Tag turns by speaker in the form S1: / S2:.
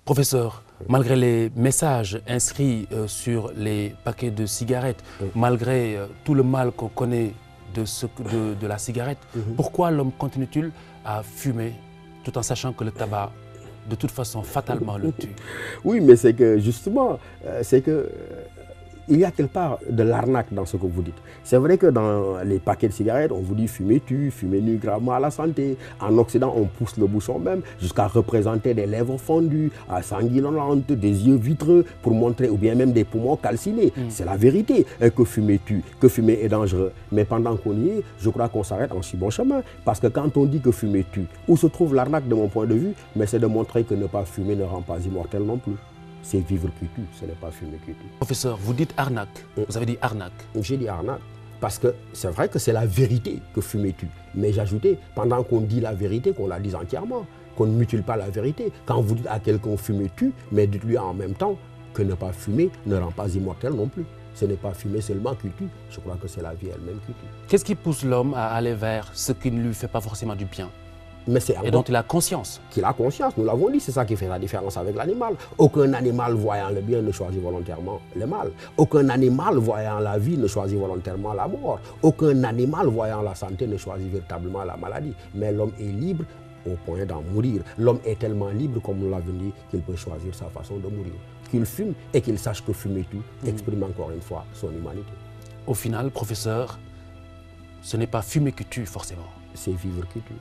S1: Professeur, malgré les messages inscrits sur les paquets de cigarettes, malgré tout le mal qu'on connaît de la cigarette, pourquoi l'homme continue-t-il à fumer tout en sachant que le tabac, de toute façon, fatalement le tue?
S2: Oui, mais c'est que justement, il y a quelque part de l'arnaque dans ce que vous dites. C'est vrai que dans les paquets de cigarettes, on vous dit fumer tue, fumer nuit gravement à la santé. En Occident, on pousse le bouchon même jusqu'à représenter des lèvres fondues, sanguinolentes, des yeux vitreux pour montrer, ou bien même des poumons calcinés. C'est la vérité que fumer tue, que fumer est dangereux. Mais pendant qu'on y est, je crois qu'on s'arrête en si bon chemin. Parce que quand on dit que fumer tue, où se trouve l'arnaque de mon point de vue? Mais c'est de montrer que ne pas fumer ne rend pas immortel non plus. C'est vivre qui tue, ce n'est pas fumer qui tue.
S1: Professeur, vous dites arnaque. Vous avez dit arnaque.
S2: J'ai dit arnaque parce que c'est vrai que c'est la vérité que fumer tue. Mais j'ajoutais, pendant qu'on dit la vérité, qu'on la dise entièrement, qu'on ne mutile pas la vérité. Quand vous dites à quelqu'un fumer tue, mais dites-lui en même temps que ne pas fumer ne rend pas immortel non plus. Ce n'est pas fumer seulement qui tue. Je crois que c'est la vie elle-même qui tue.
S1: Qu'est-ce qui pousse l'homme à aller vers ce qui ne lui fait pas forcément du bien?
S2: Mais
S1: et dont il a conscience.
S2: Qu'il a conscience, nous l'avons dit, c'est ça qui fait la différence avec l'animal. Aucun animal voyant le bien ne choisit volontairement le mal. Aucun animal voyant la vie ne choisit volontairement la mort. Aucun animal voyant la santé ne choisit véritablement la maladie. Mais l'homme est libre au point d'en mourir. L'homme est tellement libre, comme nous l'avons dit, qu'il peut choisir sa façon de mourir. Qu'il fume et qu'il sache que fumer tout exprime encore une fois son humanité.
S1: Au final, professeur, ce n'est pas fumer qui tue forcément.
S2: C'est vivre qui tue.